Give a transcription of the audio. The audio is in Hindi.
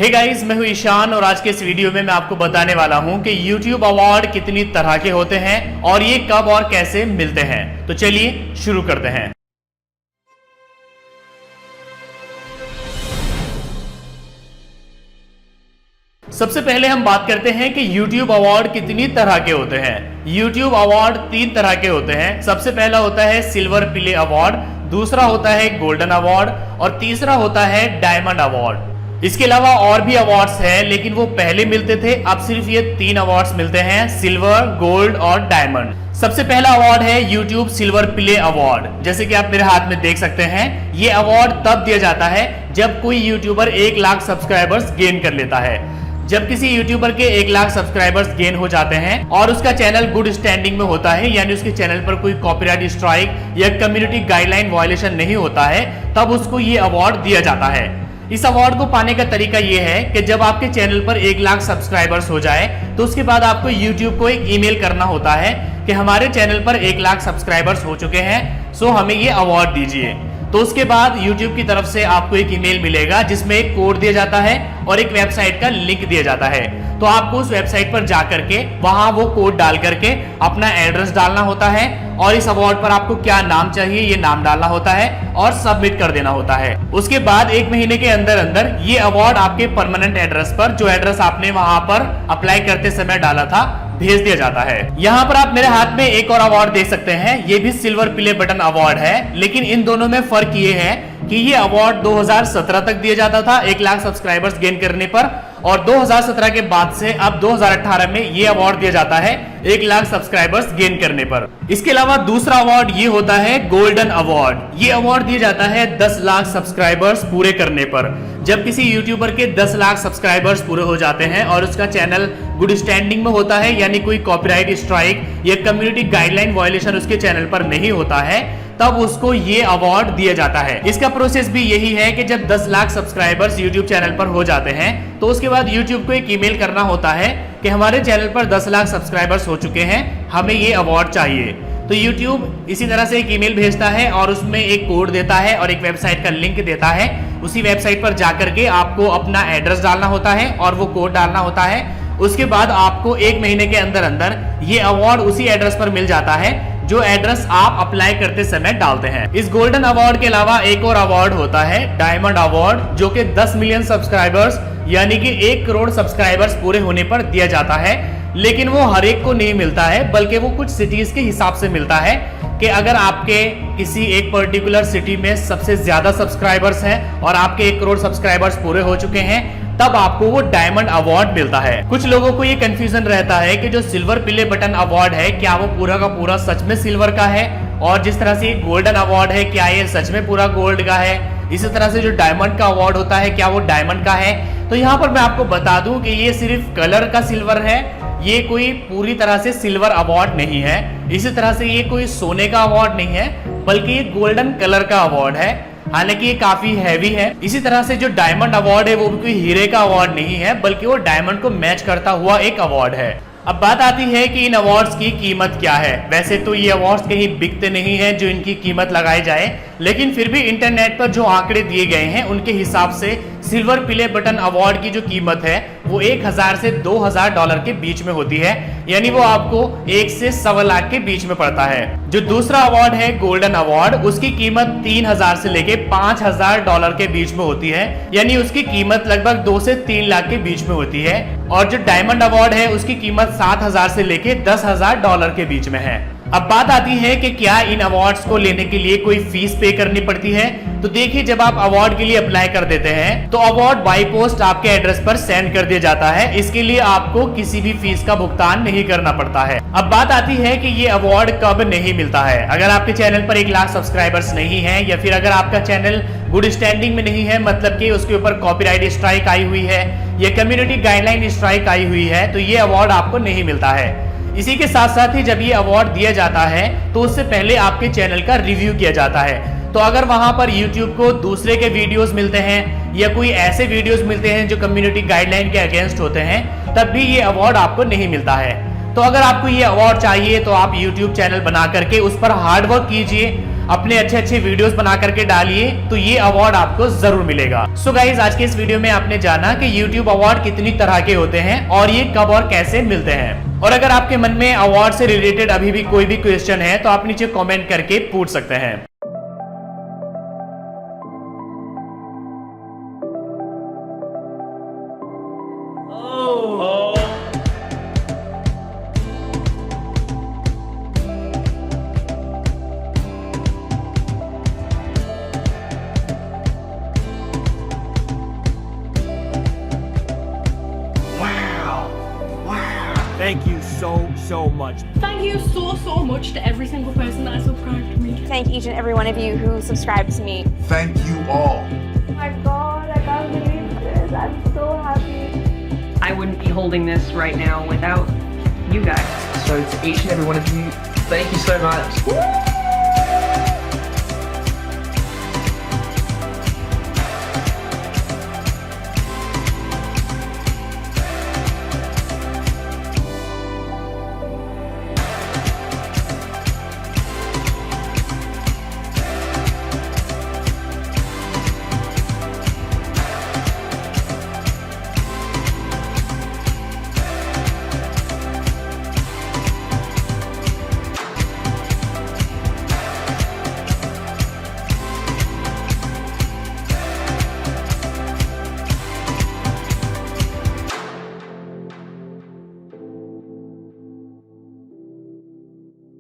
हे गाइस, मैं हूं ईशान और आज के इस वीडियो में मैं आपको बताने वाला हूं कि YouTube अवार्ड कितनी तरह के होते हैं और ये कब और कैसे मिलते हैं। तो चलिए शुरू करते हैं। सबसे पहले हम बात करते हैं कि YouTube अवार्ड कितनी तरह के होते हैं। YouTube अवार्ड 3 तरह के होते हैं। सबसे पहला होता है सिल्वर प्ले अवार्ड, दूसरा होता है गोल्डन अवार्ड और तीसरा होता है डायमंड अवार्ड। इसके अलावा और भी अवार्ड्स हैं, लेकिन वो पहले मिलते थे, अब सिर्फ ये 3 अवार्ड्स मिलते हैं, सिल्वर, गोल्ड और डायमंड। सबसे पहला अवार्ड है YouTube सिल्वर प्ले अवार्ड। जैसे कि आप मेरे हाथ में देख सकते हैं, ये अवार्ड तब दिया जाता है जब कोई यूट्यूबर 1 लाख सब्सक्राइबर्स गेन कर लेता है। जब किसी यूट्यूबर के 1 लाख सब्सक्राइबर्स गेन हो जाते हैं और उसका चैनल गुड स्टैंडिंग में होता है, यानी उसके चैनल पर कोई कॉपीराइट स्ट्राइक या कम्युनिटी गाइडलाइन वायलेशन नहीं होता है, तब उसको ये अवार्ड दिया जाता है। इस अवार्ड को पाने का तरीका यह है कि जब आपके चैनल पर 1 लाख सब्सक्राइबर्स हो जाए तो उसके बाद आपको YouTube को एक ईमेल करना होता है कि हमारे चैनल पर 1 लाख सब्सक्राइबर्स हो चुके हैं, सो हमें ये अवार्ड दीजिए। तो उसके बाद YouTube की तरफ से आपको एक ईमेल मिलेगा जिसमें एक कोड दिया जाता है और एक वेबसाइट का लिंक दिया जाता है। तो आपको उस वेबसाइट पर जा करके वहां वो कोड डाल करके अपना एड्रेस डालना होता है और इस अवार्ड पर आपको क्या नाम चाहिए ये नाम डालना होता है और सबमिट कर देना होता है। उसके बाद 1 महीने के अंदर अंदर ये अवार्ड आपके परमानेंट एड्रेस पर, जो एड्रेस आपने वहां पर अप्लाई करते समय डाला था, भेज दिया जाता है। यहाँ पर आप मेरे हाथ में एक और अवार्ड देख सकते हैं, ये भी सिल्वर प्ले बटन अवार्ड है, लेकिन इन दोनों में फर्क ये है कि ये अवार्ड 2017 तक दिया जाता था 1 लाख सब्सक्राइबर्स गेन करने पर, और 2017 के बाद से अब 2018 में ये अवार्ड दिया जाता है 1 लाख सब्सक्राइबर्स गेन करने पर। इसके अलावा दूसरा अवार्ड ये होता है गोल्डन अवार्ड। ये अवार्ड दिया जाता है 10 लाख सब्सक्राइबर्स पूरे करने पर। जब किसी यूट्यूबर के 10 लाख सब्सक्राइबर्स पूरे हो जाते हैं और उसका चैनल गुड स्टैंडिंग में होता है, यानी कोई कॉपीराइट स्ट्राइक या कम्युनिटी गाइडलाइन वायलेशन उसके चैनल पर नहीं होता है, तब उसको ये अवार्ड दिया जाता है। इसका प्रोसेस भी यही है कि जब 10 लाख सब्सक्राइबर्स YouTube चैनल पर हो जाते हैं तो उसके बाद YouTube को एक ईमेल करना होता है कि हमारे चैनल पर 10 लाख सब्सक्राइबर्स हो चुके हैं, हमें ये अवार्ड चाहिए। तो YouTube इसी तरह से एक ईमेल भेजता है और उसमें एक कोड देता है और एक वेबसाइट का लिंक देता है। उसी वेबसाइट पर जाकर के आपको अपना एड्रेस डालना होता है और वो कोड डालना होता है। उसके बाद आपको 1 महीने के अंदर अंदर ये अवार्ड उसी एड्रेस पर मिल जाता है जो एड्रेस आप अप्लाई करते समय डालते हैं। इस गोल्डन अवार्ड के अलावा एक और अवार्ड होता है डायमंड अवार्ड, जो कि 10 मिलियन सब्सक्राइबर्स यानी कि 1 करोड़ सब्सक्राइबर्स पूरे होने पर दिया जाता है। लेकिन वो हर एक को नहीं मिलता है, बल्कि वो कुछ सिटीज के हिसाब से मिलता है कि अगर आपके किसी एक पर्टिकुलर सिटी में सबसे ज्यादा सब्सक्राइबर्स हैं और आपके 1 करोड़ सब्सक्राइबर्स पूरे हो चुके हैं, तब आपको वो डायमंड अवार्ड मिलता है। कुछ लोगों को ये कंफ्यूजन रहता है कि जो सिल्वर प्ले बटन अवार्ड है, क्या वो पूरा का पूरा सच में सिल्वर का है, और जिस तरह से गोल्डन अवार्ड है, क्या ये सच में पूरा गोल्ड का है, इसी तरह से जो डायमंड का अवार्ड होता है, क्या वो डायमंड का है। तो यहाँ पर मैं आपको बता दूं कि ये सिर्फ कलर का सिल्वर है, ये कोई पूरी तरह से सिल्वर अवार्ड नहीं है। इसी तरह से ये कोई सोने का अवार्ड नहीं है, बल्कि ये गोल्डन कलर का अवार्ड है, हालांकि ये काफी हैवी है। इसी तरह से जो डायमंड अवार्ड है वो भी कोई हीरे का अवार्ड नहीं है, बल्कि वो डायमंड को मैच करता हुआ एक अवार्ड है। अब बात आती है कि इन अवार्ड्स की कीमत क्या है। वैसे तो ये अवार्ड्स कहीं बिकते नहीं हैं जो इनकी कीमत लगाई जाए, लेकिन फिर भी इंटरनेट पर जो आंकड़े दिए गए हैं उनके हिसाब से सिल्वर प्ले बटन अवार्ड की जो कीमत है वो 1000 से $2000 के बीच में होती है, यानी वो आपको 1 से सवा लाख के बीच में पड़ता है। जो दूसरा अवार्ड है गोल्डन अवार्ड, उसकी कीमत 3000 से लेके $5000 के बीच में होती है, यानी उसकी कीमत लगभग 2 से 3 लाख के बीच में होती है। और जो डायमंड अवार्ड है उसकी कीमत 7000 से लेके $10,000 के बीच में है। अब बात आती है कि क्या इन अवार्ड्स को लेने के लिए कोई फीस पे करनी पड़ती है। तो देखिए, जब आप अवार्ड के लिए अप्लाई कर देते हैं तो अवार्ड बाय पोस्ट आपके एड्रेस पर सेंड कर दिया जाता है। इसके लिए आपको किसी भी फीस का भुगतान नहीं करना पड़ता है। अब बात आती है कि ये अवार्ड कब नहीं मिलता है। अगर आपके चैनल पर 1 लाख सब्सक्राइबर्स नहीं है, या फिर अगर आपका चैनल गुड स्टैंडिंग में नहीं है, मतलब कि उसके ऊपर कॉपीराइट स्ट्राइक आई हुई है या कम्युनिटी गाइडलाइन स्ट्राइक आई हुई है, तो ये अवार्ड आपको नहीं मिलता है। इसी के साथ साथ ही जब ये अवार्ड दिया जाता है तो उससे पहले आपके चैनल का रिव्यू किया जाता है। तो अगर वहां पर YouTube को दूसरे के वीडियोस मिलते हैं या कोई ऐसे वीडियोस मिलते हैं जो कम्युनिटी गाइडलाइन के अगेंस्ट होते हैं, तब भी ये अवार्ड आपको नहीं मिलता है। तो अगर आपको ये अवार्ड चाहिए तो आप YouTube चैनल बना करके उस पर हार्ड वर्क कीजिए, अपने अच्छे अच्छे वीडियोस बना करके डालिए तो ये अवार्ड आपको जरूर मिलेगा। सो गाइस, आज के इस वीडियो में आपने जाना कि YouTube अवार्ड कितनी तरह के होते हैं और ये कब और कैसे मिलते हैं। और अगर आपके मन में अवार्ड से रिलेटेड अभी भी कोई भी क्वेश्चन है तो आप नीचे कमेंट करके पूछ सकते हैं। Thank you so much. Thank you so much to every single person that has subscribed to me. Thank each and every one of you who subscribed to me. Thank you all. Oh my God, I can't believe this. I'm so happy. I wouldn't be holding this right now without you guys. So to each and every one of you, thank you so much.